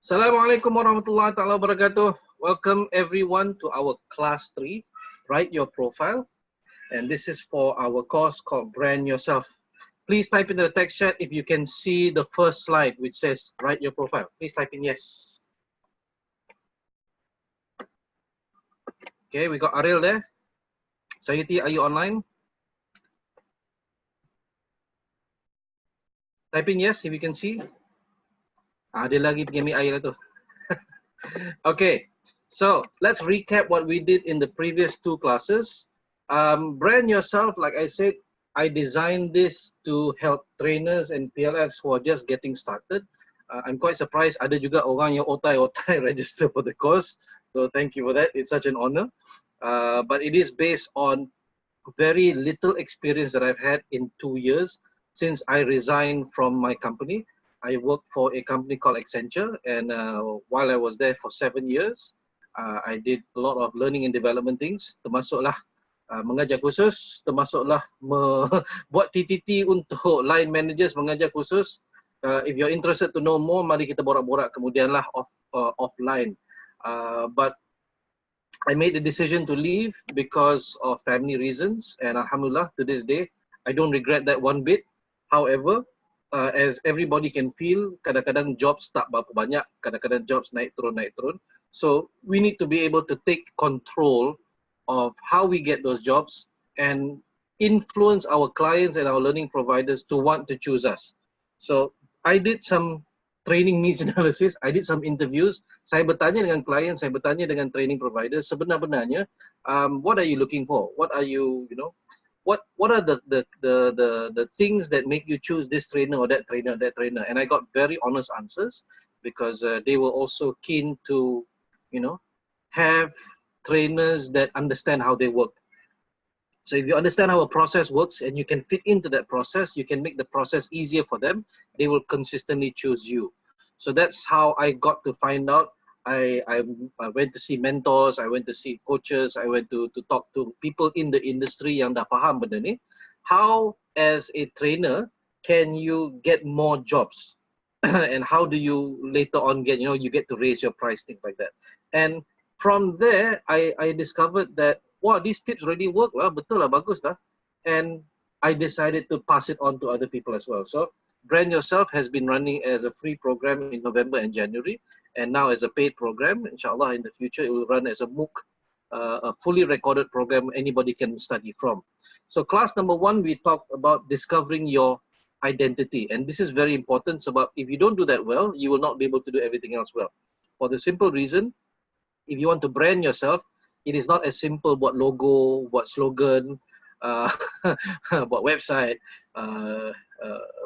Assalamualaikum warahmatullahi taala wabarakatuh. Welcome everyone to our class 3, Write Your Profile. And this is for our course called Brand Yourself. Please type in the text chat if you can see the first slide which says Write Your Profile. Please type in yes. Okay, we got Ariel there. Sayuti, are you online? Type in yes if you can see. Dia lagi pergi ambil air lah tu. Okay, so let's recap what we did in the previous 2 classes. Brand Yourself, like I said, I designed this to help trainers and PLFs who are just getting started. I'm quite surprised ada juga orang yang otai-otai register for the course. So thank you for that. It's such an honor. But it is based on very little experience that I've had in 2 years since I resigned from my company. I worked for a company called Accenture, and while I was there for 7 years, I did a lot of learning and development things, termasuklah mengajar khusus, termasuklah buat TTT untuk line managers mengajar khusus. If you're interested to know more, mari kita borak-borak kemudianlah offline. But I made the decision to leave because of family reasons, and alhamdulillah to this day, I don't regret that one bit. However, as everybody can feel, kadang-kadang jobs tak berapa banyak, kadang-kadang jobs naik turun. So we need to be able to take control of how we get those jobs and influence our clients and our learning providers to want to choose us. So I did some training needs analysis, I did some interviews, saya bertanya dengan klien, saya bertanya dengan training providers, sebenarnya what are you looking for? What are you, what are the things that make you choose this trainer or that trainer, and I got very honest answers because they were also keen to have trainers that understand how they work. So if you understand how a process works and you can fit into that process, you can make the process easier for them, they will consistently choose you. So that's how I got to find out. I went to see mentors, I went to see coaches, I went to talk to people in the industry yang dah faham benda ni. How, as a trainer, can you get more jobs? And how do you later on get, you get to raise your price, things like that. And from there, I discovered that, wow, these tips already work. Well, betul lah, bagus lah. And I decided to pass it on to other people as well. So Brand Yourself has been running as a free program in November and January. And now as a paid program, inshallah in the future, it will run as a MOOC, a fully recorded program anybody can study from. So class number 1, we talked about discovering your identity. And this is very important. So if you don't do that well, you will not be able to do everything else well. For the simple reason, if you want to brand yourself, it is not as simple buat logo, buat slogan, buat website,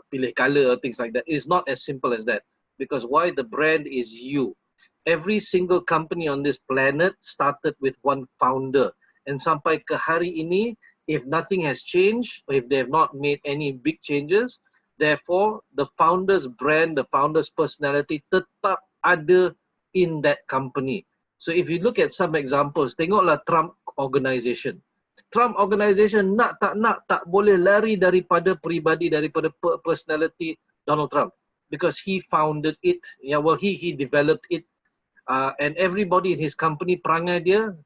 pilih color, things like that. It's not as simple as that. Because why? The brand is you. Every single company on this planet started with one founder. And sampai ke hari ini, if nothing has changed, or if they have not made any big changes, therefore, the founder's brand, the founder's personality tetap ada in that company. So if you look at some examples, tengoklah Trump Organization. Trump Organization nak tak boleh lari daripada peribadi, daripada personality Donald Trump. Because he founded it, he developed it, and everybody in his company perangai dia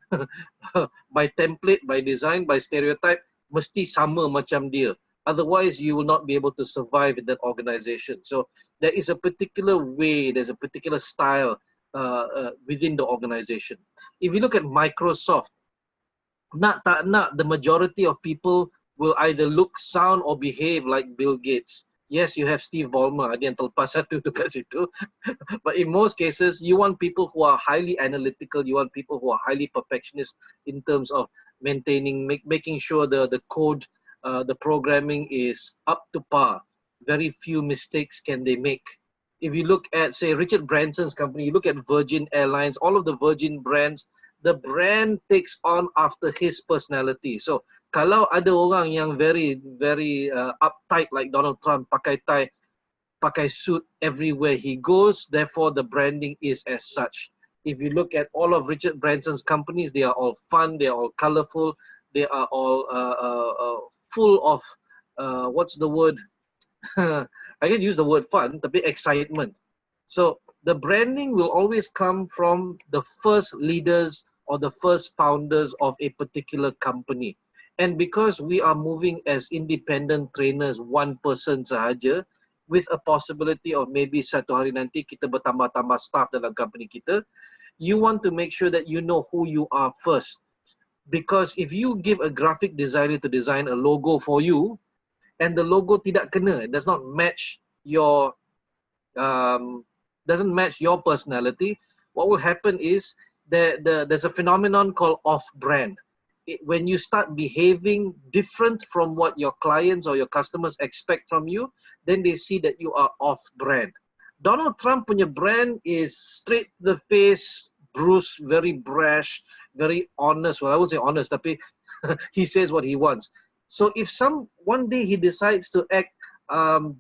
by template, by design, by stereotype mesti sama macam dia. Otherwise, you will not be able to survive in that organization. So there is a particular way, there's a particular style within the organization. If you look at Microsoft, nak tak nak, the majority of people will either look, sound, or behave like Bill Gates. Yes, you have Steve Ballmer, ada yang terlepas satu tu kat situ. But in most cases, you want people who are highly analytical, you want people who are highly perfectionist in terms of maintaining, making sure the code, the programming is up to par. Very few mistakes can they make. If you look at, say, Richard Branson's company, you look at Virgin Airlines, all of the Virgin brands, the brand takes on after his personality. So kalau ada orang yang very uptight like Donald Trump, pakai tie, pakai suit everywhere he goes, therefore the branding is as such. If you look at all of Richard Branson's companies, they are all fun, they are all colorful, they are all full of, what's the word? I can use the word fun, tapi excitement. So the branding will always come from the first leaders or the first founders of a particular company. And because we are moving as independent trainers, one person sahaja, with a possibility of maybe satu hari nanti kita bertambah-tambah staff dalam company kita, you want to make sure that you know who you are first. Because if you give a graphic designer to design a logo for you, and the logo tidak kena, it does not match your doesn't match your personality, what will happen is there's a phenomenon called off-brand. When you start behaving different from what your clients or your customers expect from you, then they see that you are off-brand. Donald Trump punya brand is straight to the face, Bruce, very brash, very honest. Well, I won't say honest, tapi he says what he wants. So if one day he decides to act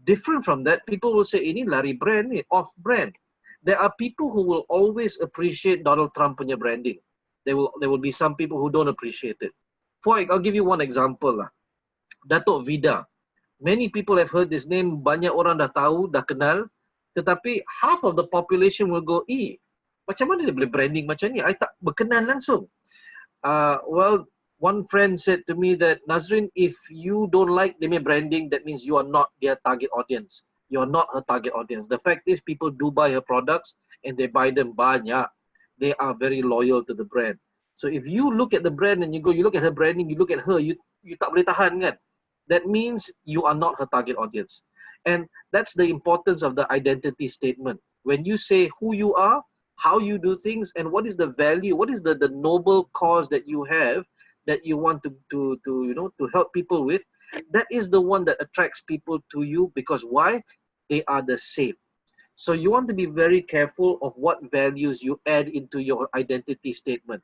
different from that, people will say, ini lari brand, off-brand. There are people who will always appreciate Donald Trump punya branding. There will be some people who don't appreciate it. I'll give you one example lah. Datuk Vida. Many people have heard this name, banyak orang dah tahu, dah kenal, tetapi half of the population will go, macam mana dia boleh branding macam ni? I tak berkenan langsung. Well, one friend said to me that, Nazrin, if you don't like their branding, that means you are not their target audience. You are not her target audience. The fact is, people do buy her products and they buy them banyak. They are very loyal to the brand. So if you look at the brand and you look at her branding, you look at her, you tak boleh tahan kan? That means you are not her target audience. And that's the importance of the identity statement. When you say who you are, how you do things, and what is the value, what is the noble cause that you have, that you want to help people with, that is the one that attracts people to you. Because why? They are the same. So you want to be very careful of what values you add into your identity statement.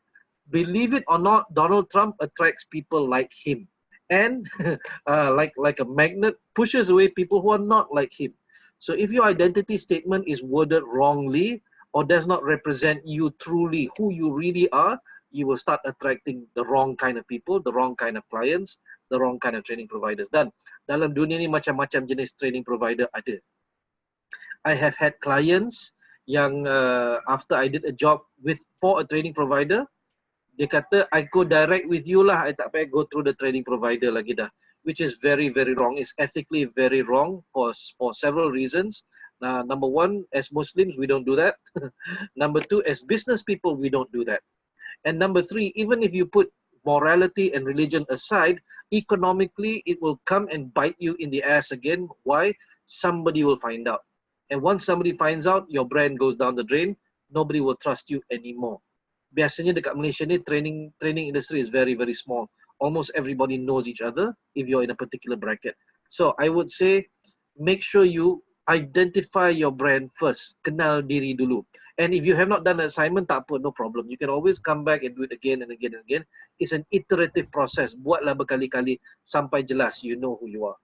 Believe it or not, Donald Trump attracts people like him, and like a magnet pushes away people who are not like him. So if your identity statement is worded wrongly or does not represent you truly, who you really are, you will start attracting the wrong kind of people, the wrong kind of clients, the wrong kind of training providers. Dan dalam dunia ni macam-macam jenis training provider ada. I have had clients yang after I did a job for a training provider, dia kata, I go direct with you lah, I tak payah go through the training provider lagi dah. Which is very, very wrong. It's ethically very wrong for several reasons. Number one, as Muslims, we don't do that. Number two, as business people, we don't do that. And number three, even if you put morality and religion aside, economically, it will come and bite you in the ass again. Why? Somebody will find out. And once somebody finds out, your brand goes down the drain. Nobody will trust you anymore. Biasanya dekat Malaysia ni, training industry is very, very small. Almost everybody knows each other if you're in a particular bracket. So I would say, make sure you identify your brand first. Kenal diri dulu. And if you have not done an assignment, tak apa, no problem. You can always come back and do it again and again and again. It's an iterative process. Buatlah berkali-kali sampai jelas you know who you are.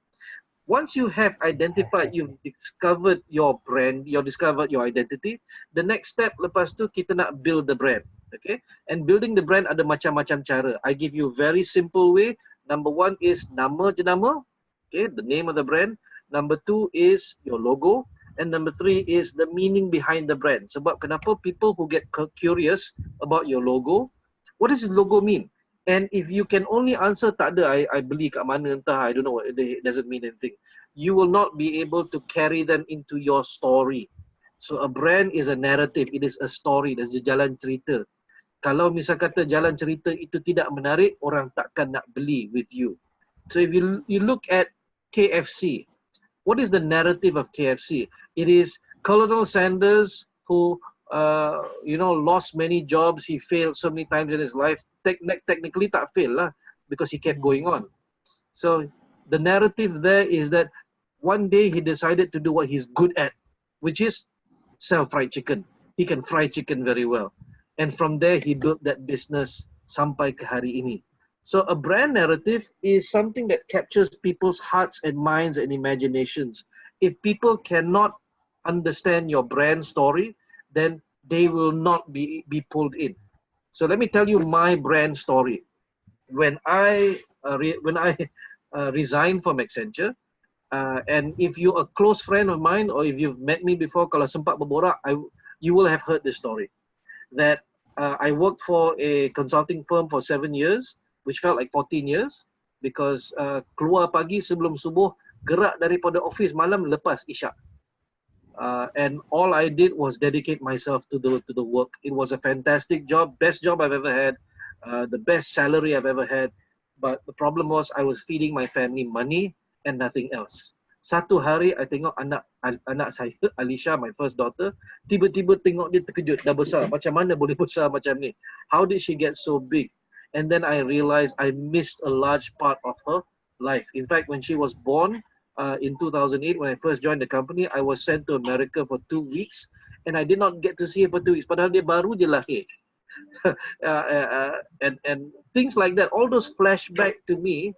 Once you have identified, you've discovered your brand, you've discovered your identity, the next step lepas tu kita nak build the brand. Okay? And building the brand ada macam-macam cara. I give you a very simple way. Number one is nama jenama. Okay, the name of the brand. Number two is your logo. And number three is the meaning behind the brand. Sebab kenapa people who get curious about your logo, what does the logo mean? And if you can only answer tak ada, I beli kat mana entah, I don't know, it doesn't mean anything. You will not be able to carry them into your story. So a brand is a narrative, it is a story, there's a jalan cerita. Kalau misal kata jalan cerita itu tidak menarik, orang takkan nak beli with you. So if you look at KFC, what is the narrative of KFC? It is Colonel Sanders who lost many jobs, he failed so many times in his life. Technically tak fail lah, because he kept going on. So the narrative there is that one day he decided to do what he's good at, which is sell fried chicken. He can fry chicken very well. And from there he built that business sampai ke hari ini. So a brand narrative is something that captures people's hearts and minds and imaginations. If people cannot understand your brand story, then they will not be pulled in. So let me tell you my brand story. When I resigned from Accenture, and if you're a close friend of mine or if you've met me before, kalau sempat berborak, you will have heard this story. That I worked for a consulting firm for 7 years, which felt like 14 years, because keluar pagi sebelum subuh, gerak daripada office malam lepas isyak. And all I did was dedicate myself to the work. It was a fantastic job, best job I've ever had, the best salary I've ever had. But the problem was I was feeding my family money and nothing else. Satu hari, I tengok anak saya, Alisha, my first daughter, tiba-tiba tengok dia terkejut, dah besar. Macam mana boleh besar macam ni? How did she get so big? And then I realized I missed a large part of her life. In fact, when she was born, in 2008, when I first joined the company, I was sent to America for 2 weeks, and I did not get to see her for 2 weeks. Padahal dia baru je lahir. And things like that, all those flashback to me,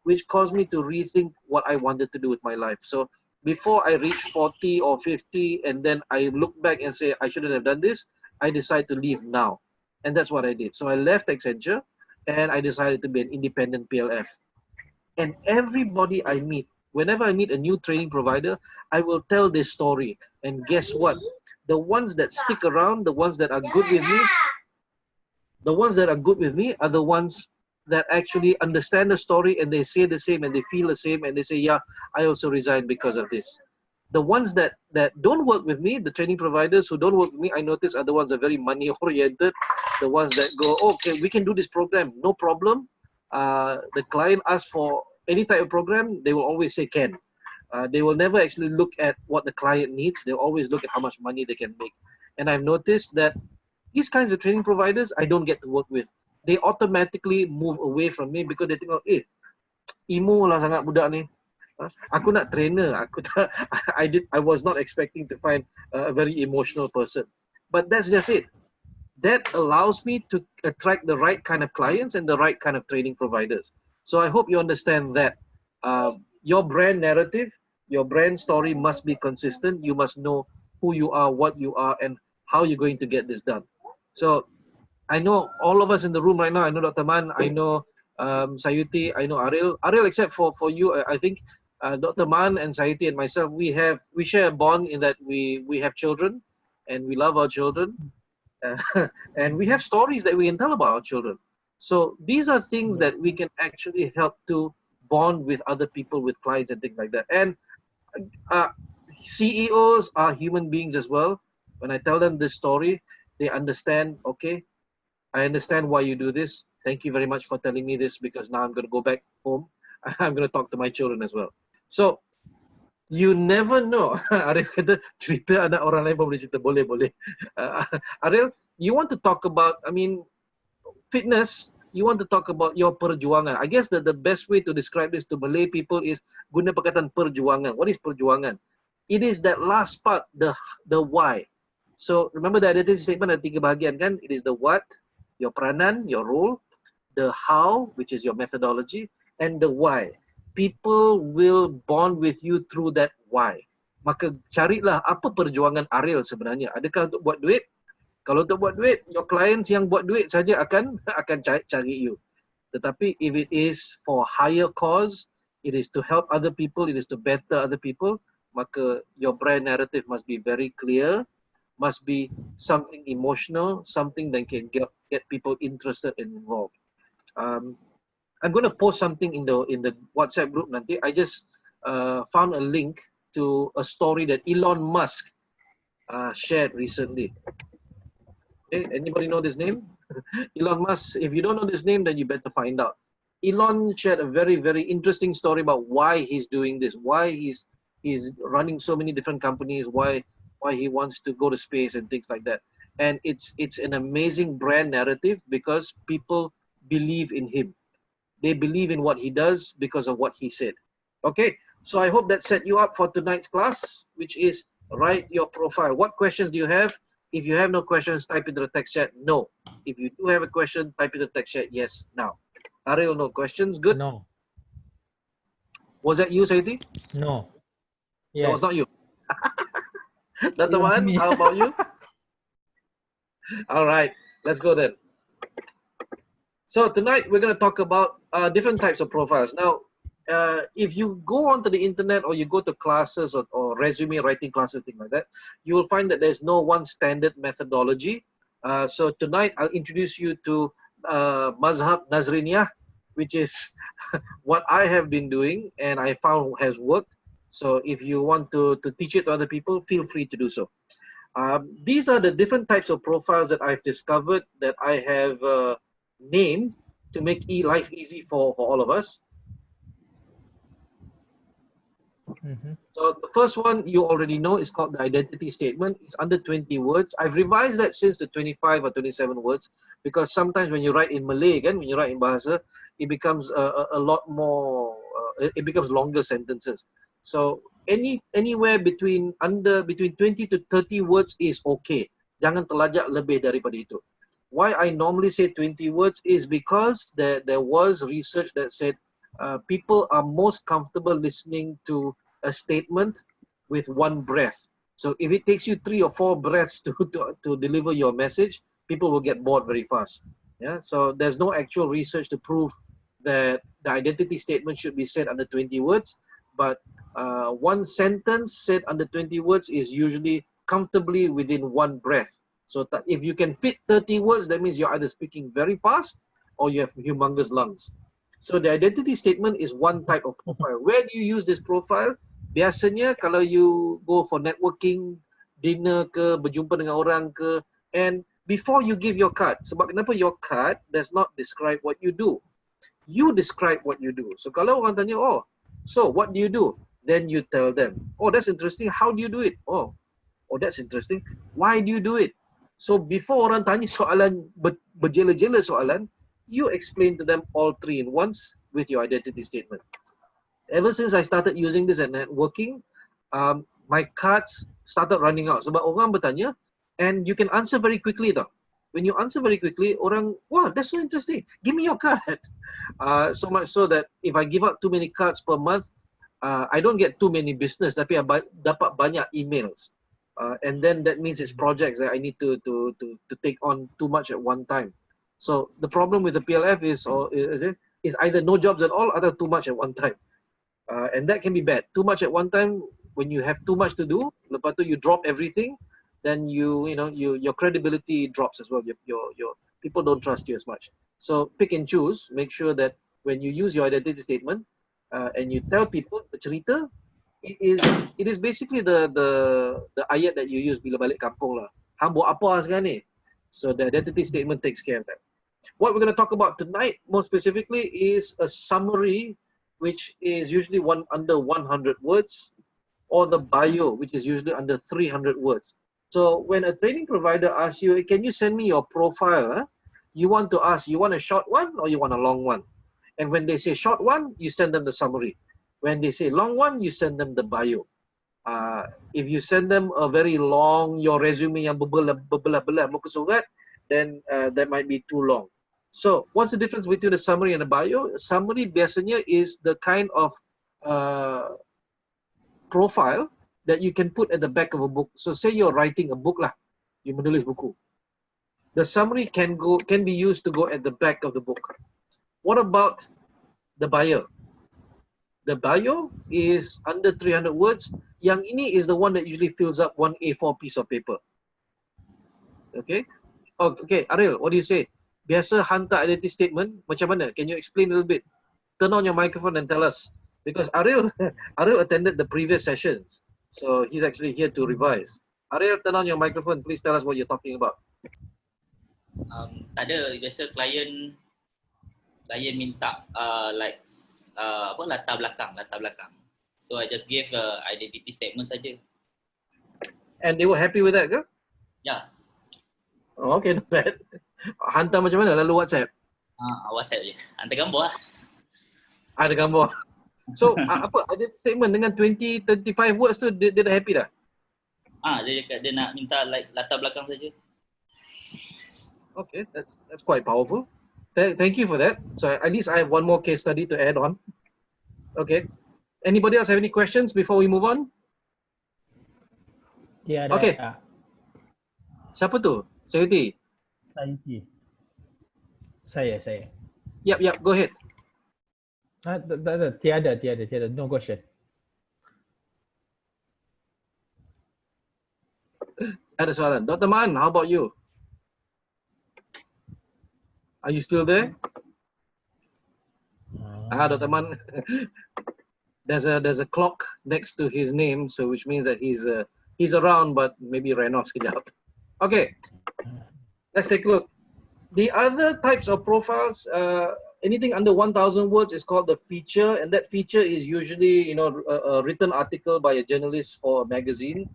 which caused me to rethink what I wanted to do with my life. So before I reach 40 or 50, and then I look back and say, I shouldn't have done this, I decided to leave now. And that's what I did. So I left Accenture, and I decided to be an independent PLF. And everybody I meet, whenever I meet a new training provider, I will tell this story. And guess what? The ones that stick around, the ones that are good with me, are the ones that actually understand the story, and they say the same, and they feel the same, and they say, yeah, I also resigned because of this. The ones that don't work with me, the training providers who don't work with me, I notice are the ones that are very money oriented, the ones that go, oh, okay, we can do this program, no problem. The client asks for any type of program, they will always say can. They will never actually look at what the client needs. They'll always look at how much money they can make. And I've noticed that these kinds of training providers, I don't get to work with. They automatically move away from me because they think, oh, emo lah sangat budak ni. Aku nak trainer. I was not expecting to find a very emotional person. But that's just it. That allows me to attract the right kind of clients and the right kind of training providers. So I hope you understand that your brand narrative, your brand story must be consistent. You must know who you are, what you are, and how you're going to get this done. So I know all of us in the room right now, I know Dr. Man, I know Sayuti, I know Ariel. Ariel, except for you, I think Dr. Man and Sayuti and myself, we share a bond in that we have children, and we love our children. And we have stories that we can tell about our children. So these are things that we can actually help to bond with other people, with clients and things like that. And CEOs are human beings as well. When I tell them this story, they understand, okay, I understand why you do this. Thank you very much for telling me this, because now I'm going to go back home. I'm going to talk to my children as well. So you never know. Ariel kata, cerita anak orang lain pun boleh cerita. Boleh. Ariel, you want to talk about, I mean, fitness, you want to talk about your perjuangan. I guess that the best way to describe this to Malay people is guna perkataan perjuangan. What is perjuangan? It is that last part, the why. So remember the identity statement ada 3 bahagian kan? It is the what, your peranan, your role, the how, which is your methodology, and the why. People will bond with you through that why. Maka carilah apa perjuangan Ariel sebenarnya. Adakah untuk buat duit? Kalau untuk buat duit, your clients yang buat duit saja akan cari you. Tetapi if it is for higher cause, it is to help other people, it is to better other people, maka your brand narrative must be very clear, must be something emotional, something that can get people interested and involved. I'm going to post something in the WhatsApp group nanti. I just found a link to a story that Elon Musk shared recently. Okay, anybody know this name? Elon Musk. If you don't know this name, then you better find out. Elon shared a very, very interesting story about why he's doing this, why he's running so many different companies, why he wants to go to space and things like that. And it's an amazing brand narrative because people believe in him. They believe in what he does because of what he said. Okay, so I hope that set you up for tonight's class, which is write your profile. What questions do you have? If you have no questions, type into the text chat, no. If you do have a question, type into the text chat, yes, now. Ariel, no questions? Good? No. Was that you, Saiti? No. Yes. That was not you. Dr. Man, how about you? All right, let's go then. So tonight we're going to talk about different types of profiles. Now, if you go onto the internet or you go to classes or resume writing classes, things like that, you will find that there's no one standard methodology. So tonight I'll introduce you to Mazhab Nazriniyah, which is what I have been doing and I found has worked. So if you want to teach it to other people, feel free to do so. These are the different types of profiles that I've discovered that I have named to make life easy for all of us. So the first one you already know is called the identity statement. It's under 20 words. I've revised that since the 25 or 27 words because sometimes when you write in Malay, again, when you write in Bahasa, it becomes a lot more, it becomes longer sentences. So anywhere between 20 to 30 words is okay. Jangan terlajak lebih daripada itu. Why I normally say 20 words is because there was research that said people are most comfortable listening to a statement with one breath. So if it takes you 3 or 4 breaths to deliver your message, people will get bored very fast. Yeah. So there's no actual research to prove that the identity statement should be said under 20 words, but one sentence said under 20 words is usually comfortably within one breath. So if you can fit 30 words, that means you're either speaking very fast or you have humongous lungs. So the identity statement is one type of profile. Where do you use this profile? Biasanya kalau you go for networking, dinner ke, berjumpa dengan orang ke, and before you give your card, sebab kenapa your card does not describe what you do. You describe what you do. So kalau orang tanya, oh, so what do you do? Then you tell them, oh, that's interesting. How do you do it? Oh, that's interesting. Why do you do it? So before orang tanya soalan, berjela-jela soalan, you explain to them all three in once with your identity statement. Ever since I started using this at networking, my cards started running out. Sebab orang bertanya, and you can answer very quickly though. When you answer very quickly, orang, wow, that's so interesting. Give me your card. So much so that if I give out too many cards per month, I don't get too many business, tapi I dapat banyak emails. And then that means it's projects that I need to take on too much at one time. So the problem with the PLF is either no jobs at all or too much at one time. And that can be bad. Too much at one time, when you have too much to do, lepas tu you drop everything, then your credibility drops as well. Your people don't trust you as much. So pick and choose. Make sure that when you use your identity statement and you tell people cerita, it is basically the ayat that you use bila balik kampung lah. Hang buat apa sekarang ni? So the identity statement takes care of that. What we're going to talk about tonight, more specifically, is a summary, which is usually under 100 words, or the bio, which is usually under 300 words. So when a training provider asks you, can you send me your profile? You want to ask, you want a short one or you want a long one? And when they say short one, you send them the summary. When they say long one, you send them the bio. If you send them a very long, your resume yang berbelah-belah muka surat, then that might be too long. So what's the difference between a summary and a bio? A summary biasanya is the kind of profile that you can put at the back of a book. So say you're writing a book lah, you menulis buku. The summary can be used to go at the back of the book. What about the bio? The bio is under 300 words. Yang ini is the one that usually fills up one A4 piece of paper. Okay? Okay, Ariel, what do you say? Biasa hantar identity statement, macam mana? Can you explain a little bit? Turn on your microphone and tell us. Because Ariel attended the previous sessions. So he's actually here to revise. Ariel, turn on your microphone. Please tell us what you're talking about. Tak ada. Biasa klien minta latar belakang. So I just gave identity statement saja. And they were happy with that ke? Yeah. Oh, okay, not bad. Hantar macam mana? Lalu WhatsApp? WhatsApp je. Hantar gambar lah. Ada gambar. So, apa identity statement dengan 20-35 words tu, dia dah happy dah? Dia cakap dia nak minta latar belakang saja. Okay, that's quite powerful. Thank you for that. So at least I have one more case study to add on. Okay. Anybody else have any questions before we move on? Ya, ada. Okay. Siapa tu? Sayuti? Saya. Yep, go ahead. Tiada. No question. Ada soalan. Dr. Man, how about you? Are you still there? Dr. Man. there's a clock next to his name, so which means that he's around, but maybe ran off sekejap. Okay, let's take a look. The other types of profiles, anything under 1,000 words is called the feature, and that feature is usually, you know, a written article by a journalist or a magazine,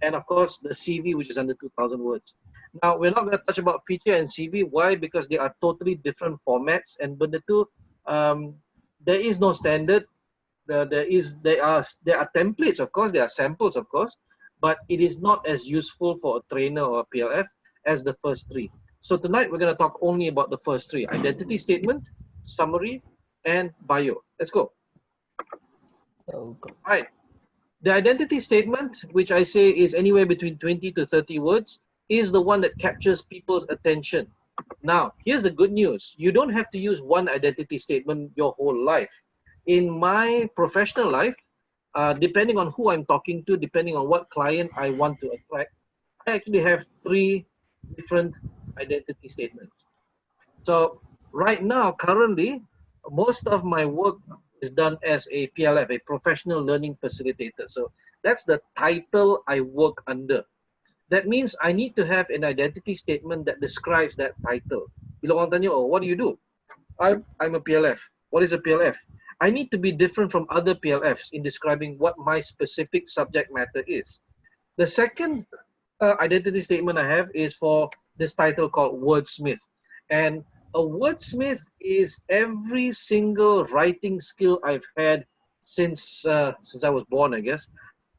and of course the CV, which is under 2,000 words. Now we're not going to touch about feature and CV. Why? Because they are totally different formats, and benda tu, there is no standard. There are templates, of course, there are samples, of course, but it is not as useful for a trainer or a PLF as the first three. So tonight we're going to talk only about the first three: identity statement, summary, and bio. Let's go. All right. The identity statement, which I say is anywhere between 20 to 30 words, is the one that captures people's attention. Now, here's the good news. You don't have to use one identity statement your whole life. In my professional life, depending on who I'm talking to, depending on what client I want to attract, I actually have 3 different identity statements. So right now, currently, most of my work is done as a PLF, a professional learning facilitator. So that's the title I work under. That means I need to have an identity statement that describes that title. Bila orang tanya, oh, what do you do? I'm a PLF. What is a PLF? I need to be different from other PLFs in describing what my specific subject matter is. The second identity statement I have is for this title called wordsmith. And a wordsmith is every single writing skill I've had since I was born, I guess.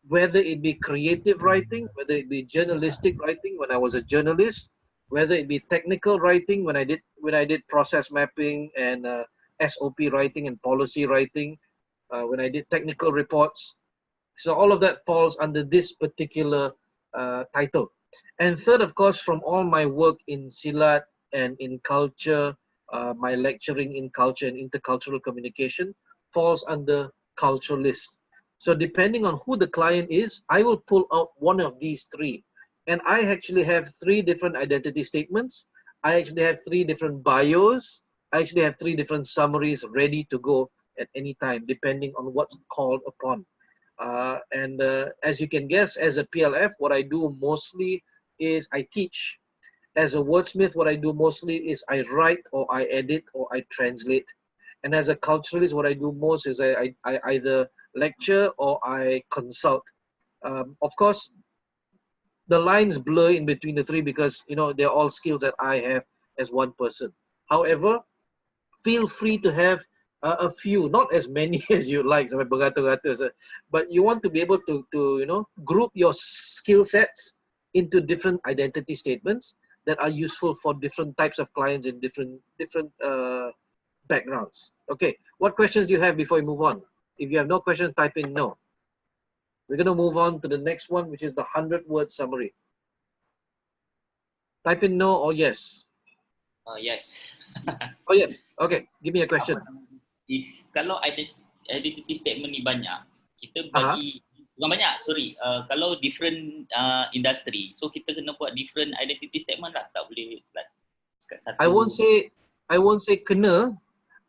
Whether it be creative writing, whether it be journalistic writing when I was a journalist, whether it be technical writing when I did process mapping and SOP writing and policy writing, when I did technical reports. So all of that falls under this particular title. And third, of course, from all my work in Silat and in culture, my lecturing in culture and intercultural communication falls under culturalist. So depending on who the client is, I will pull out one of these 3. And I actually have 3 different identity statements. I actually have 3 different bios. I actually have 3 different summaries ready to go at any time, depending on what's called upon. As you can guess, as a PLF, what I do mostly is I teach. As a wordsmith, what I do mostly is I write or I edit or I translate. And as a culturalist, what I do most is I either lecture or I consult. Of course, the lines blur in between the 3 because, you know, they're all skills that I have as one person. However, feel free to have a few, not as many as you like, but you want to be able to you know, group your skill sets into different identity statements that are useful for different types of clients in different backgrounds. Okay, what questions do you have before we move on? If you have no questions, type in no. We're going to move on to the next one, which is the 100-word summary. Type in no or yes. Yes. Oh yes. Okay, give me a question. If kalau identity statement ni banyak, kita bagi bukan banyak, sorry. Kalau different industry, so kita kena buat different identity statement lah. Tak boleh like satu. I won't say kena.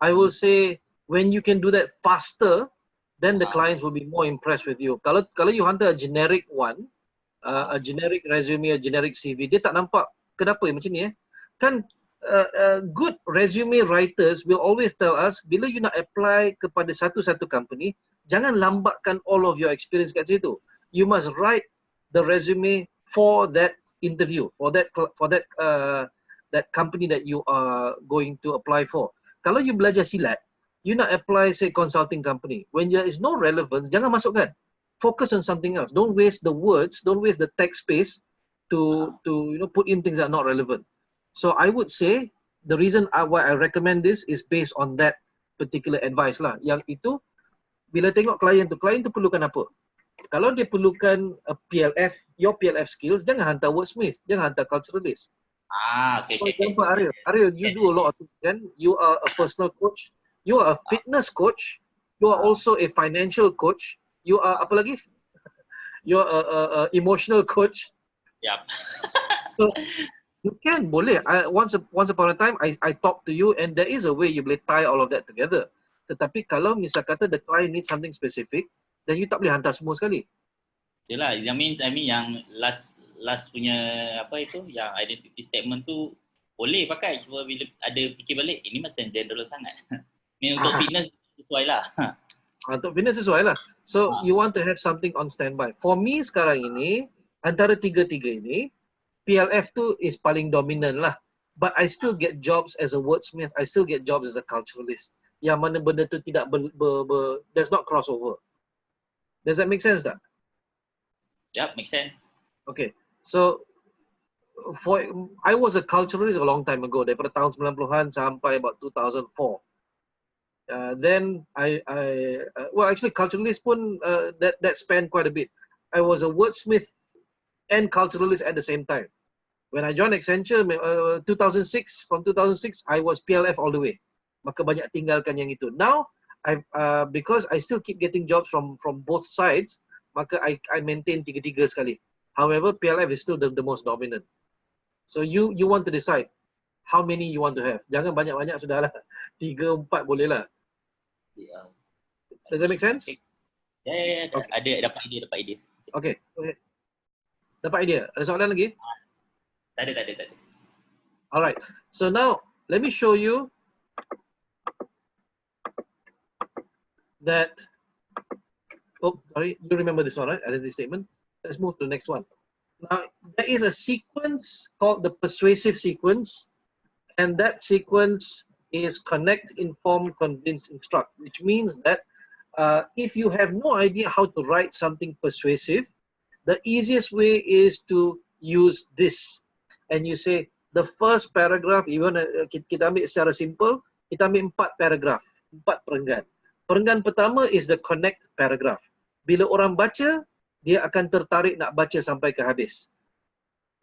I will say when you can do that faster, then the clients will be more impressed with you. Kalau you hantar a generic one, a generic resume, a generic CV, dia tak nampak kenapa macam ni kan. Good resume writers will always tell us, bila you nak apply kepada satu-satu company, jangan lambatkan all of your experience kat situ. You must write the resume for that interview, for that company that you are going to apply for. Kalau you belajar silat, you nak apply say consulting company, when there is no relevance, jangan masukkan. Focus on something else. Don't waste the words, don't waste the text space to you know, put in things that are not relevant. So I would say the reason why I recommend this is based on that particular advice lah. Yang itu, bila tengok klien tu perlukan apa? Kalau dia perlukan a PLF, your PLF skills, jangan hantar wordsmith, jangan hantar culturalist. Okay. For example, Ariel, you do a lot of things, kan? You are a personal coach, You are a fitness coach. You are also a financial coach. You are apa lagi? You are a emotional coach. Yap. So you can boleh. Once upon a time, I talk to you, and there is a way you boleh tie all of that together. Tetapi kalau misal kata the client needs something specific, then you tak boleh hantar semua sekali. Yalah, I mean yang last punya apa itu, yang identity statement tu boleh pakai, cuma bila ada fikir balik, ini macam general sangat. Ni untuk fitness sesuai lah. Untuk fitness sesuai lah. So you want to have something on standby. For me sekarang ini, antara tiga-tiga ini, PLF tu is paling dominant lah. But I still get jobs as a wordsmith. I still get jobs as a culturalist. Yang mana benda tu tidak there's not crossover. Does that make sense tak? Yep, make sense. Okay. So I was a culturalist a long time ago, daripada tahun 90-an sampai about 2004. Then well, actually culturalist pun that spanned quite a bit. I was a wordsmith and culturalist at the same time. When I joined Accenture 2006, from 2006 I was PLF all the way. Maka banyak tinggalkan yang itu. Now because I still keep getting jobs from both sides, maka I maintain tiga-tiga sekali. However, PLF is still the most dominant. So you want to decide how many you want to have. Jangan banyak-banyak sudahlah. 3, 4 boleh lah. Yeah. Does that make sense? Yeah. Okay. Dapat idea. Okay. Dapat idea? Ada soalan lagi? Tak ada. Alright. So now let me show you that. Oh, sorry. You remember this one, right? Identity statement. Let's move to the next one. Now, there is a sequence called the persuasive sequence, and that sequence is connect, inform, convince, instruct, which means that if you have no idea how to write something persuasive, the easiest way is to use this. And you say, the first paragraph, even kita ambil secara simple, kita ambil 4 paragraph, 4 perenggan. Perenggan pertama is the connect paragraph. Bila orang baca, dia akan tertarik nak baca sampai ke habis.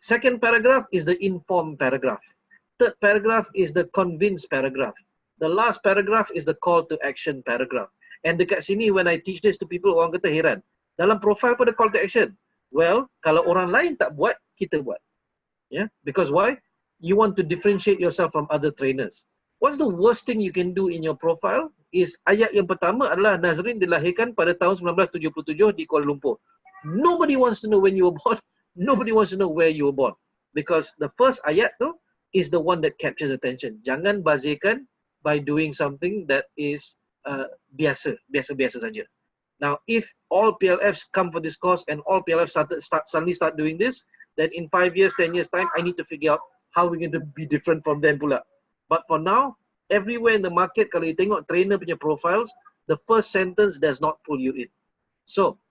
Second paragraph is the inform paragraph. Third paragraph is the convince paragraph. The last paragraph is the call to action paragraph. And dekat sini, when I teach this to people, orang kata heran. Dalam profile pun ada call to action. Well, kalau orang lain tak buat, kita buat. Yeah, because why? You want to differentiate yourself from other trainers. What's the worst thing you can do in your profile is ayat yang pertama adalah Nazrin dilahirkan pada tahun 1977 di Kuala Lumpur. Nobody wants to know when you were born. Nobody wants to know where you were born. Because the first ayat tu is the one that captures attention. Jangan bazirkan by doing something that is biasa saja. Now, if all PLFs come for this course and all PLFs suddenly start doing this, then in 5 years, 10 years time, I need to figure out how we're going to be different from them pula. But for now, everywhere in the market, kalau you tengok trainer punya profiles, the first sentence does not pull you in. So,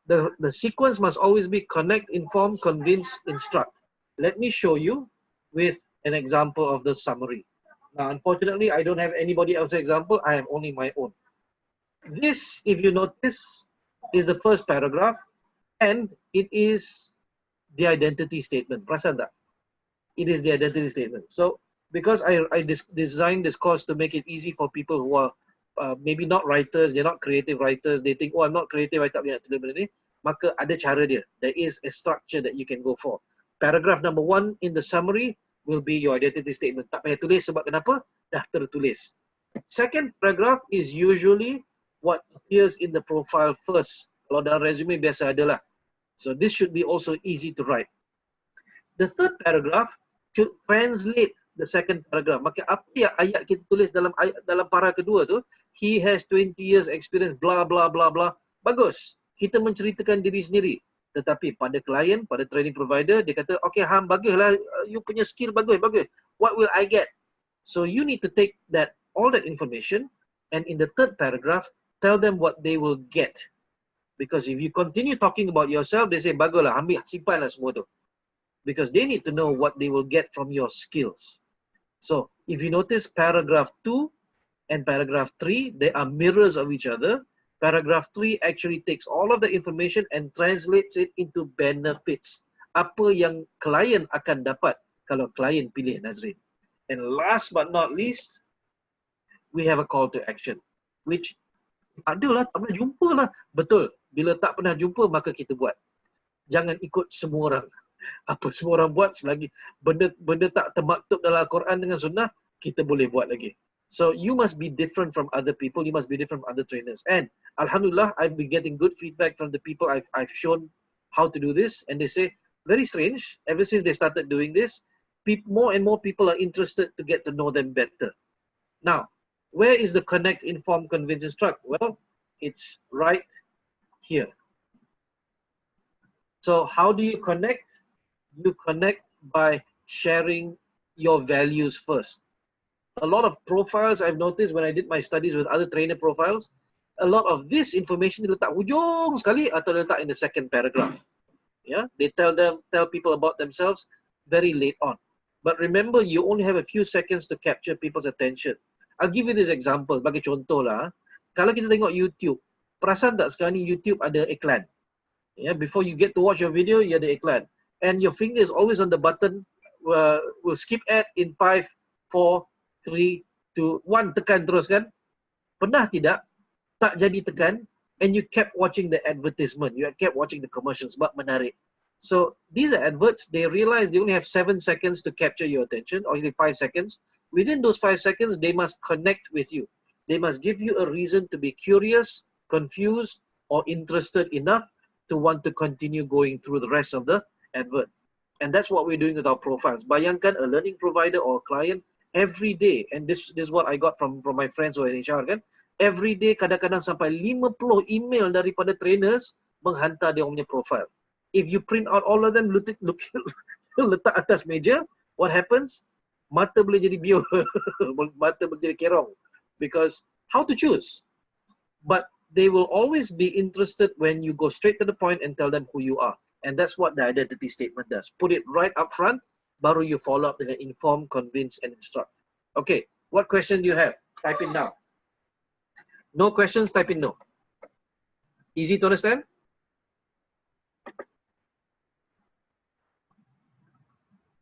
the sequence must always be connect, inform, convince, instruct. Let me show you with an example of the summary. Now, unfortunately, I don't have anybody else's example. I have only my own. This, if you notice, is the first paragraph, and it is the identity statement. Perasan tak? It is the identity statement. So, because I designed this course to make it easy for people who are maybe not writers, they're not creative writers, they think, oh, I'm not creative, I tak boleh nak tulis benda ni, maka ada cara dia. There is a structure that you can go for. Paragraph number 1 in the summary will be your identity statement. Tak payah tulis sebab kenapa? Dah tertulis. Second paragraph is usually what appears in the profile first. Kalau dalam resume biasa adalah. So this should be also easy to write. The third paragraph should translate the second paragraph. Maka apa yang ayat kita tulis dalam para kedua tu, he has 20 years experience, blah blah blah blah. Bagus. Kita menceritakan diri sendiri. Tetapi pada klien, pada training provider, dia kata, okay, Ham, baguslah, you punya skill bagus. What will I get? So you need to take all that information, and in the third paragraph, tell them what they will get. Because if you continue talking about yourself, they say, baguslah, ambil, simpanlah semua tu. Because they need to know what they will get from your skills. So if you notice paragraph 2 and paragraph 3, they are mirrors of each other. Paragraph 3 actually takes all of the information and translates it into benefits. Apa yang klien akan dapat kalau klien pilih Nazrin. And last but not least, we have a call to action. Which adalah tak pernah jumpa lah. Betul. Bila tak pernah jumpa, maka kita buat. Jangan ikut semua orang. Apa semua orang buat, selagi benda tak termaktub dalam Al-Quran dengan Sunnah, kita boleh buat lagi. So you must be different from other people. You must be different from other trainers. And Alhamdulillah, I've been getting good feedback from the people I've shown how to do this. And they say, very strange, ever since they started doing this, more and more people are interested to get to know them better. Now, where is the connect, inform, convince, instruct? Well, it's right here. So how do you connect? You connect by sharing your values first. A lot of profiles I've noticed when I did my studies with other trainer profiles, a lot of this information diletak hujung sekali atau letak in the second paragraph. Yeah, they tell people about themselves very late on. But remember, you only have a few seconds to capture people's attention. I'll give you this example, bagi contoh lah. Kalau kita tengok YouTube, perasan tak sekarang ni YouTube ada iklan? Yeah, before you get to watch your video, you ada iklan. And your finger is always on the button, will skip ad in 5, 4, 3, 2, 1, tekan terus kan? Pernah tidak? Tak jadi tekan, and you kept watching the advertisement, you kept watching the commercials, sebab menarik. So these are adverts, they realize they only have 7 seconds to capture your attention, or only 5 seconds. Within those 5 seconds, they must connect with you. They must give you a reason to be curious, confused, or interested enough to want to continue going through the rest of the advert. And that's what we're doing with our profiles. Bayangkan a learning provider or a client every day, and this is what I got from my friends who are in HR kan, every day kadang-kadang sampai 50 email daripada trainers menghantar dia punya profile. If you print out all of them, letak atas meja, what happens? Mata boleh jadi biur, mata boleh jadi kerong. Because how to choose? But they will always be interested when you go straight to the point and tell them who you are. And that's what the identity statement does. Put it right up front, baru you follow up dengan inform, convince, and instruct. Okay, what question do you have? Type in now. No questions, type in no. Easy to understand?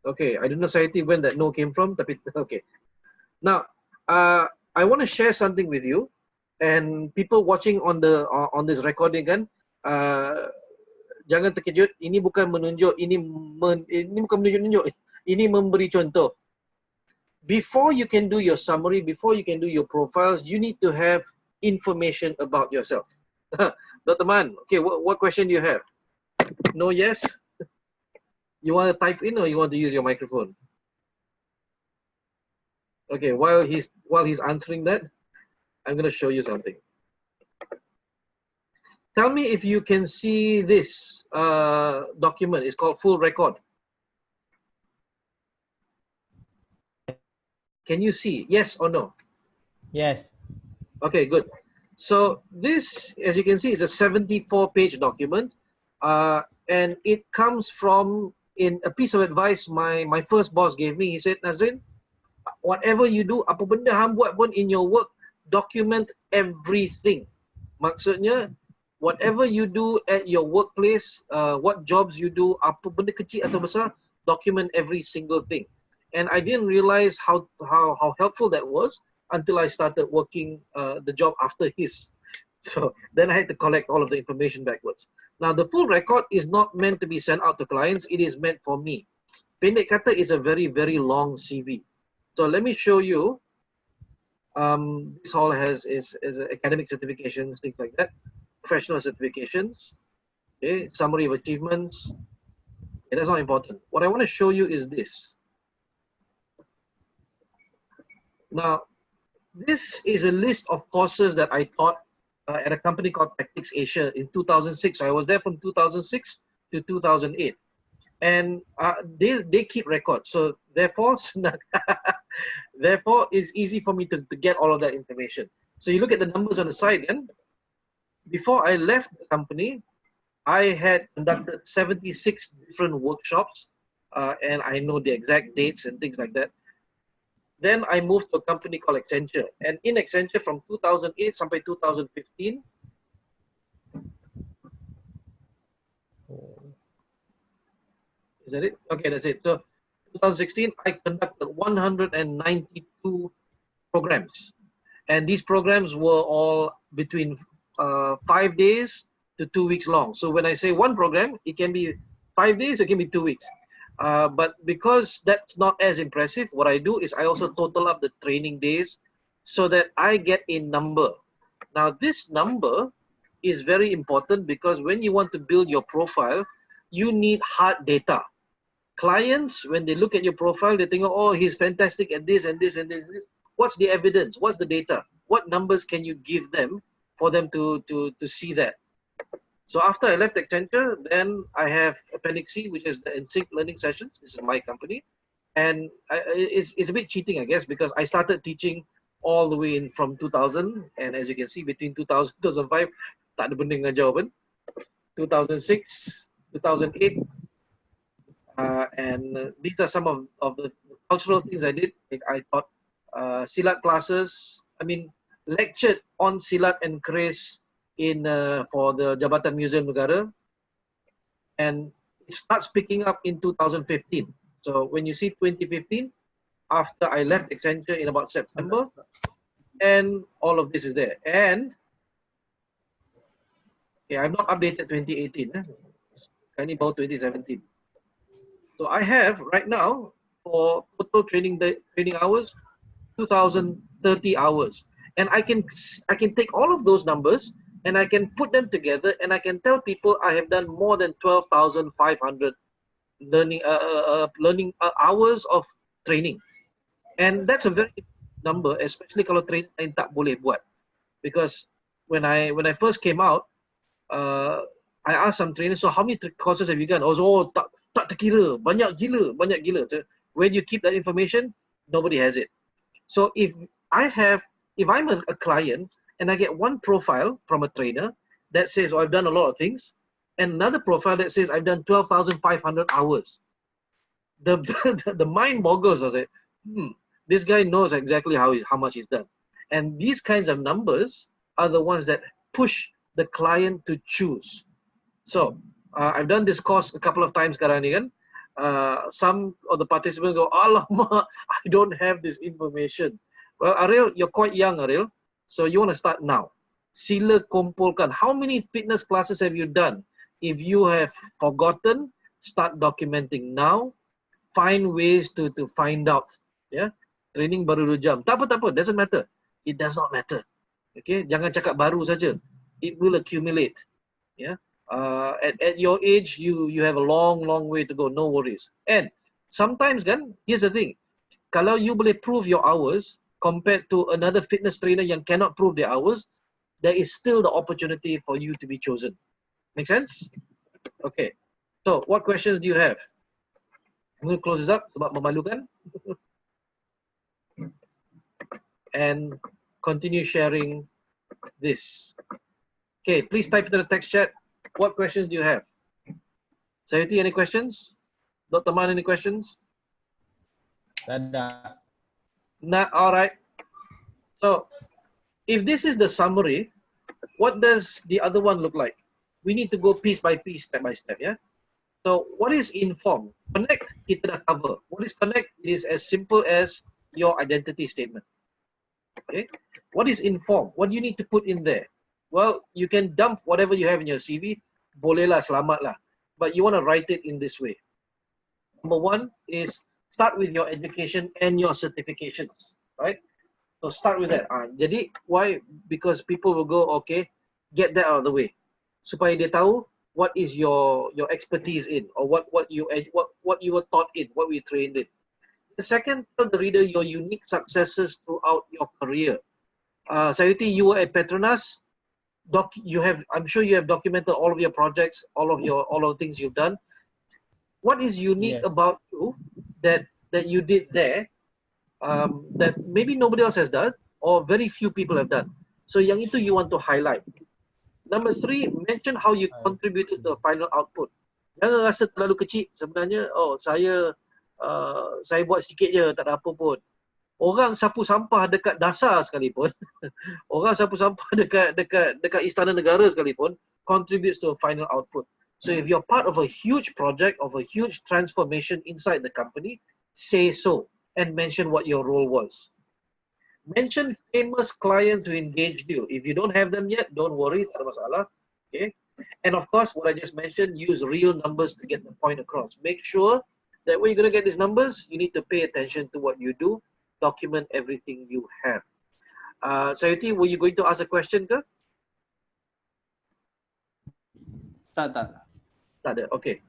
Okay, I don't know Saiti when that no came from, tapi okay. Now, I want to share something with you, and people watching on this recording kan, jangan terkejut. Ini bukan menunjuk, ini bukan menunjuk, ini memberi contoh. Before you can do your summary, before you can do your profiles, you need to have information about yourself. Dr. Man, okay, what question do you have? No, yes? You want to type in or you want to use your microphone? Okay, while he's answering that, I'm going to show you something. Tell me if you can see this document. It's called full record. Can you see? Yes or no? Yes. Okay, good. So this, as you can see, is a 74-page document, and it comes from in a piece of advice my first boss gave me. He said, Nazrin, whatever you do, apa benda hang buat pun in your work, document everything. Maksudnya, whatever you do at your workplace, what jobs you do, apa benda kecil atau besar, document every single thing. And I didn't realize how helpful that was until I started working the job after his. So then I had to collect all of the information backwards. Now the full record is not meant to be sent out to clients, it is meant for me. Pendek kata is a very, very long CV. So let me show you. This all has is academic certifications, things like that. Professional certifications. Okay, summary of achievements. Okay, that's not important. What I want to show you is this. Now, this is a list of courses that I taught at a company called Tactics Asia in 2006. So I was there from 2006 to 2008. And they keep records. So therefore, therefore, it's easy for me to get all of that information. So you look at the numbers on the side, and before I left the company, I had conducted 76 different workshops, and I know the exact dates and things like that. Then I moved to a company called Accenture. And in Accenture from 2008 sampai 2015, is that it? Okay, that's it. So 2016, I conducted 192 programs. And these programs were all between 5 days to 2 weeks long. So when I say one program, it can be 5 days, it can be 2 weeks. But because that's not as impressive, what I do is I also total up the training days so that I get a number. Now this number is very important because when you want to build your profile, you need hard data. Clients, when they look at your profile, they think, oh, he's fantastic at this and this and this. What's the evidence? What's the data? What numbers can you give them for them to see that? So after I left Accenture, then I have Appendix C, which is the NSYNC Learning Sessions. This is my company. And it's a bit cheating, I guess, because I started teaching all the way in from 2000. And as you can see, between 2000 2005, tak ada benda ngajar pun. 2006, 2008. And these are some of the cultural things I did. I taught Silat classes. I mean, lectured on Silat and Keris in for the Jabatan Museum Negara. And it starts picking up in 2015. So when you see 2015, after I left Accenture in about September, and all of this is there. And yeah, I've not updated 2018. I need about 2017. So I have right now for total training hours, 2,030 hours, and I can take all of those numbers and I can put them together and I can tell people I have done more than 12,500 learning hours of training, and that's a very number, especially kalau training lain tak boleh buat, because when I first came out, I asked some trainers, so how many courses have you done? Oh, tak terkira, banyak gila. So when you keep that information, nobody has it. So if I'm a client and I get one profile from a trainer that says, oh, I've done a lot of things, and another profile that says I've done 12,500 hours, the mind boggles. I say, this guy knows exactly how much he's done. And these kinds of numbers are the ones that push the client to choose. So I've done this course a couple of times sekarang ni kan. Some of the participants go, alamak, I don't have this information. Well, Ariel, you're quite young, Ariel. So you want to start now. Sila kumpulkan. How many fitness classes have you done? If you have forgotten, start documenting now. Find ways to find out. Yeah, training baru 2 jam. Tak apa, doesn't matter. It does not matter. Okay, jangan cakap baru saja. It will accumulate. Yeah. At your age, you have a long way to go. No worries. And sometimes kan, here's the thing. Kalau you boleh prove your hours compared to another fitness trainer yang cannot prove their hours, there is still the opportunity for you to be chosen. Make sense? Okay. So, what questions do you have? I'm going to close this up sebab memalukan. And continue sharing this. Okay, please type into the text chat. What questions do you have? Sayuti, any questions? Dr. Man, any questions? Ada. Nah, all right. So, if this is the summary, what does the other one look like? We need to go piece by piece, step by step, yeah? So, what is inform? Connect, kita dah cover. What is connect? It is as simple as your identity statement. Okay? What is inform? What do you need to put in there? Well, you can dump whatever you have in your CV. Bolehlah, selamatlah. But you want to write it in this way. Number one is start with your education and your certifications, right? So start with that. Jadi, why? Because people will go, okay, get that out of the way. Supaya dia tahu what is your expertise in, or what you were taught in, what we trained in. The second, tell the reader your unique successes throughout your career. Sayuti, you were at Petronas. I'm sure you have documented all of your projects, all of the things you've done. What is unique about you that you did there that maybe nobody else has done or very few people have done? So yang itu you want to highlight. Number 3, mention how you contributed to the final output. Jangan rasa terlalu kecil. Sebenarnya, saya buat sikit je, tak ada apa pun. Orang sapu sampah dekat dasar sekalipun, orang sapu sampah dekat Istana Negara sekalipun contributes to a final output. So if you're part of a huge project, of a huge transformation inside the company, say so and mention what your role was. Mention famous clients who engaged you. If you don't have them yet, don't worry, tak ada masalah. Okay. And of course, what I just mentioned, use real numbers to get the point across. Make sure that when you're going to get these numbers, you need to pay attention to what you do. Document everything you have. Sayuti, were you going to ask a question ke? Tak. Tak ada. Okay.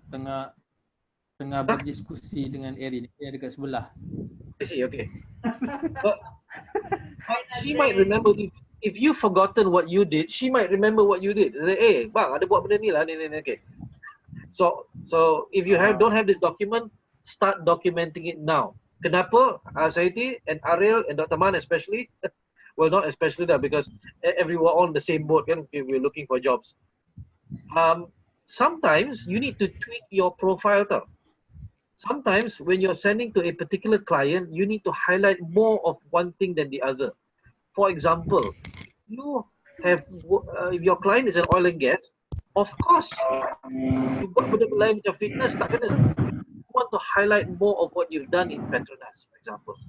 Tengah berdiskusi dengan Erin. Dia dekat sebelah. I see. Okay. But she might remember if you've forgotten what you did. She might remember what you did. Say, hey, bang, ada buat benda ni lah. Ni. Okay. So if you don't have this document, start documenting it now. Kenapa? Sayuti and Ariel and Dr. Man especially. Well, not especially that, because everyone on the same boat. Kan? We're looking for jobs. Sometimes you need to tweak your profile. Sometimes when you're sending to a particular client, you need to highlight more of one thing than the other. For example, if your client is an oil and gas, of course, you buat benda lain macam fitness, tak kena. You want to highlight more of what you've done in Petronas, for example.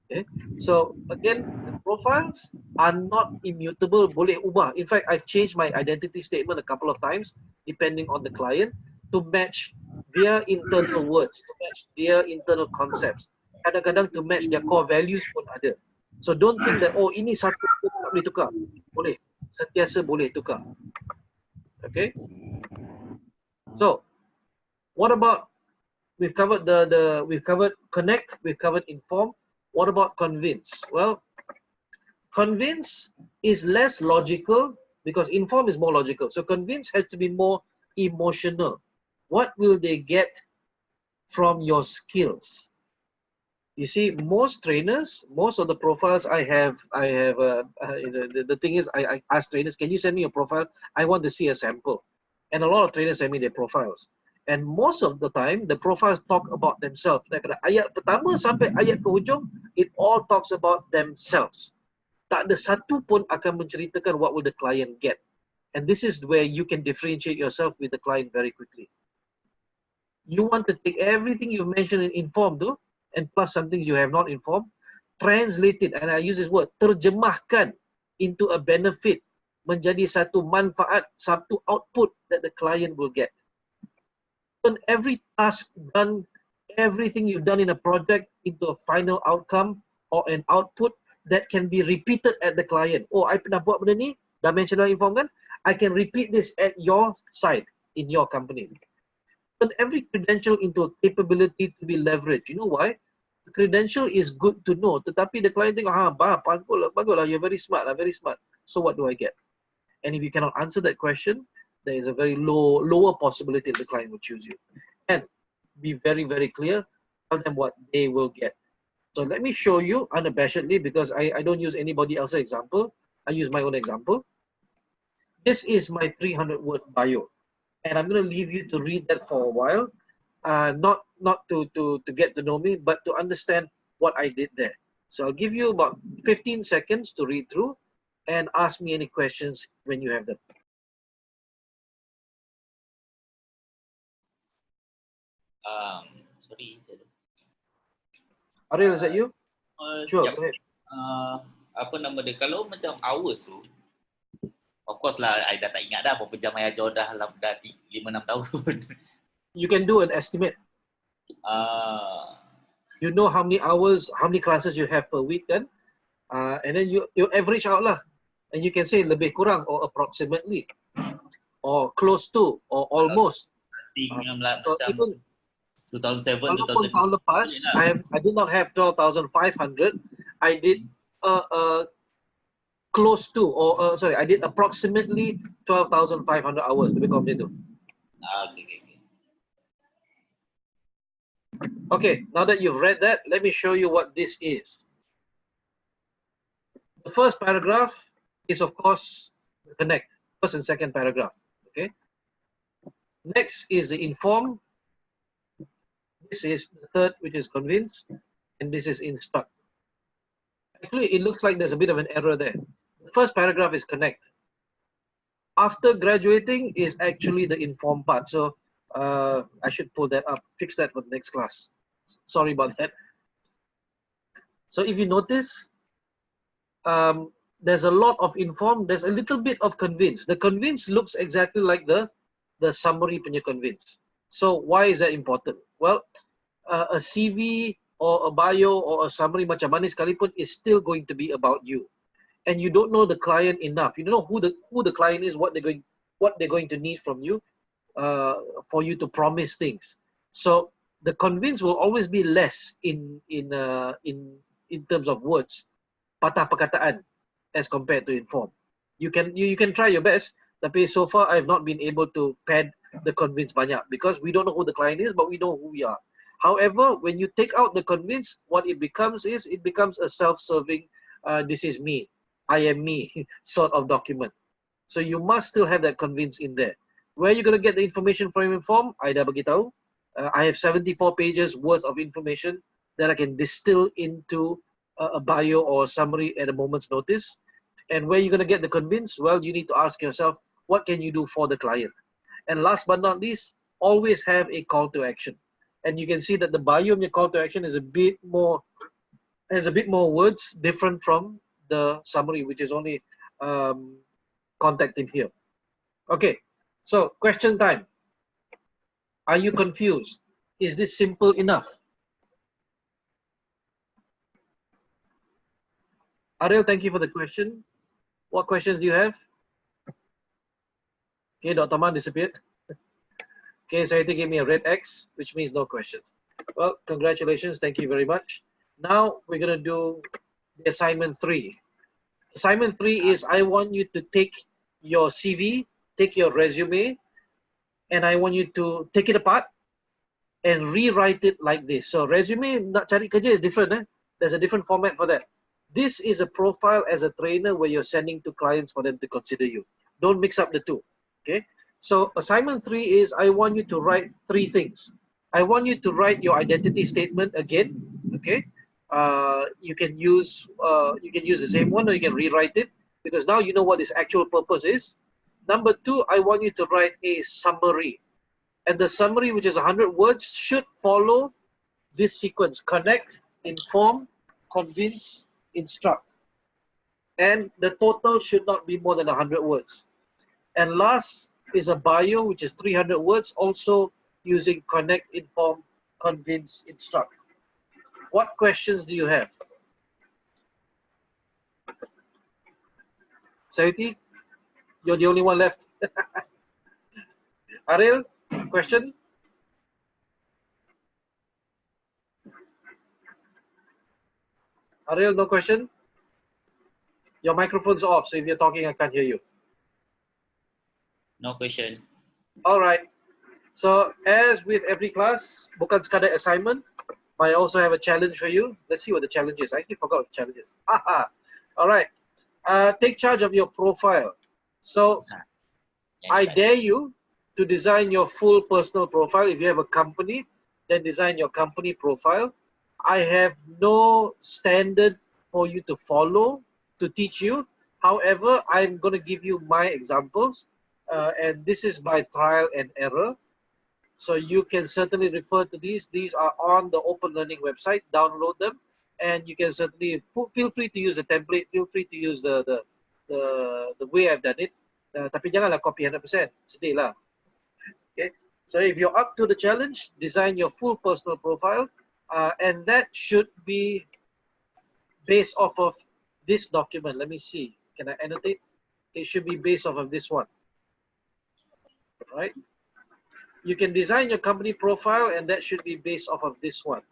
Okay. So again, the profiles are not immutable, boleh ubah. In fact, I've changed my identity statement a couple of times depending on the client to match their internal words, to match their internal concepts. Kadang-kadang to match their core values pun ada. So don't think that, oh, ini satu tak boleh tukar. Boleh. Sentiasa boleh tukar. Okay. So what about, we've covered we've covered connect, we've covered inform. What about convince? Well, convince is less logical because inform is more logical. So convince has to be more emotional. What will they get from your skills? You see, most trainers, most of the profiles I have, the thing is, I ask trainers, can you send me a profile? I want to see a sample. And a lot of trainers send me their profiles. And most of the time, the profiles talk about themselves. Ayat pertama sampai ayat ke hujung, it all talks about themselves. Tak ada satu pun akan menceritakan what will the client get. And this is where you can differentiate yourself with the client very quickly. You want to take everything you've mentioned in inform tu, and plus something you have not informed, translate it, and I use this word, terjemahkan into a benefit, menjadi satu manfaat, satu output that the client will get. Turn every task done, everything you've done in a project into a final outcome or an output that can be repeated at the client. Oh, I pernah buat benda ni, dah mention dalam inform kan? I can repeat this at your side, in your company. Turn every credential into a capability to be leveraged. You know why? The credential is good to know, tetapi the client tengok, bagus lah, you're very smart, very smart. So what do I get? And if you cannot answer that question, there is a very lower possibility that the client will choose you. And be very, very clear, tell them what they will get. So let me show you unabashedly, because I don't use anybody else's example. I use my own example. This is my 300-word bio. And I'm going to leave you to read that for a while. Not to get to know me, but to understand what I did there. So I'll give you about 15 seconds to read through and ask me any questions when you have them. Sorry. Ariel, is that you? Sure, Yep. go ahead. Apa nama dia, kalau macam hours tu, of course lah, I dah tak ingat dah berapa jam I ajar dah 5-6 tahun. You can do an estimate. You know how many hours, how many classes you have per week then, and then you average out lah, and you can say lebih kurang or approximately, or close to, or almost. So even 2007, walaupun tahun lepas, I did not have 12,500. I did close to, or sorry, I did approximately 12,500 hours. Lebih kurang macam tu. Okay, now that you've read that, let me show you what this is. The first paragraph is, of course, connect, first and second paragraph. Okay. Next is the inform. This is the third, which is convince, and this is instruct. Actually, it looks like there's a bit of an error there. The first paragraph is connect. After graduating is actually the inform part. So I should pull that up, fix that for the next class. Sorry about that. So if you notice, there's a lot of inform, there's a little bit of convince. The convince looks exactly like the summary punya convince. So why is that important? Well, a CV or a bio or a summary macam mana sekalipun is still going to be about you, and you don't know the client enough. You don't know who the client is, what they're going to need from you, for you to promise things. So the convince will always be less in terms of words, patah perkataan, as compared to inform. You can try your best, tapi so far I've not been able to pad the convince banyak because we don't know who the client is, but we know who we are. However, when you take out the convince, what it becomes is it becomes a self-serving, this is me, I am me sort of document. So you must still have that convince in there. Where you're going to get the information from inform, I dah bagi tahu. I have 74 pages worth of information that I can distill into a bio or a summary at a moment's notice. And where you're going to get the convince, well, you need to ask yourself, what can you do for the client? And last but not least, always have a call to action. And you can see that the bio of your call to action is a bit more, has a bit more words different from the summary, which is only contact him here. Okay, so question time. Are you confused? Is this simple enough? Ariel, thank you for the question. What questions do you have? Okay, Dr. Man disappeared. Okay, Sayati gave me a red X, which means no questions. Well, congratulations. Thank you very much. Now we're going to do the assignment 3. Assignment 3 is I want you to take your CV, take your resume, and I want you to take it apart and rewrite it like this. So resume nak cari kerja is different. There's a different format for that. This is a profile as a trainer where you're sending to clients for them to consider you. Don't mix up the two. Okay. So assignment 3 is I want you to write 3 things. I want you to write your identity statement again. Okay. You can use the same one or you can rewrite it because now you know what its actual purpose is. Number 2, I want you to write a summary. And the summary, which is 100 words, should follow this sequence: connect, inform, convince, instruct. And the total should not be more than 100 words. And last is a bio, which is 300 words, also using connect, inform, convince, instruct. What questions do you have? Sayuti, you're the only one left. Ariel, question? Ariel, no question? Your microphone's off, so if you're talking, I can't hear you. No question. All right. So as with every class, bukan sekadar assignment, I also have a challenge for you. Let's see what the challenge is. I actually forgot what the challenge is. All right. Take charge of your profile. So I dare you to design your full personal profile. If you have a company, then design your company profile. I have no standard for you to follow, to teach you. However, I'm going to give you my examples. And this is by trial and error. So you can certainly refer to these. These are on the Open Learning website. Download them. And you can certainly feel free to use the template. Feel free to use the way I've done it. Tapi janganlah copy 100%. Sedih lah. Okay. So if you're up to the challenge, design your full personal profile. And that should be based off of this document. Let me see. Can I annotate? It should be based off of this one. Right? You can design your company profile and that should be based off of this one.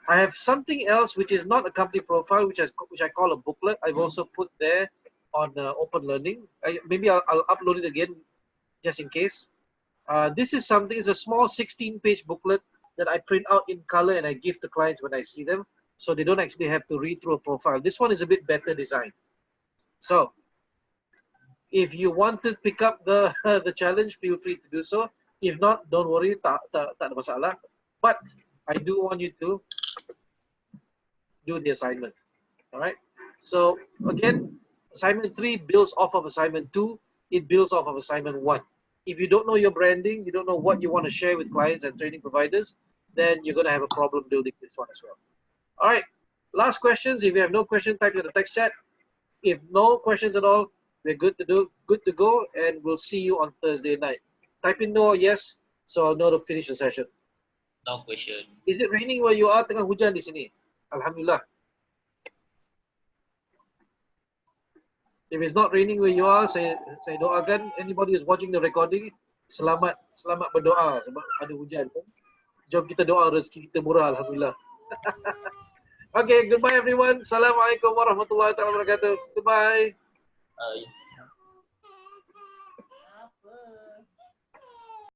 I have something else which is not a company profile, which I call a booklet. I've also put there on Open Learning. Maybe I'll upload it again just in case. This is something, it's a small 16-page booklet that I print out in color and I give to clients when I see them, so they don't actually have to read through a profile. This one is a bit better designed. So if you want to pick up the challenge, feel free to do so. If not, don't worry, tak ada masalah. But I do want you to do the assignment. All right. So again, assignment 3 builds off of assignment 2. It builds off of assignment 1. If you don't know your branding, you don't know what you want to share with clients and training providers, then you're going to have a problem building this one as well. All right. last questions. If you have no question, type in the text chat. If no questions at all, we're good to go, and we'll see you on Thursday night. Type in no or yes, so I'll know to finish the session. No question. Is it raining where you are? Tengah hujan di sini. Alhamdulillah. If it's not raining where you are, saya doakan anybody who's watching the recording, selamat berdoa sebab ada hujan. Jom kita doa rezeki kita murah, alhamdulillah. Okay, goodbye everyone. Assalamualaikum warahmatullahi wabarakatuh. Goodbye.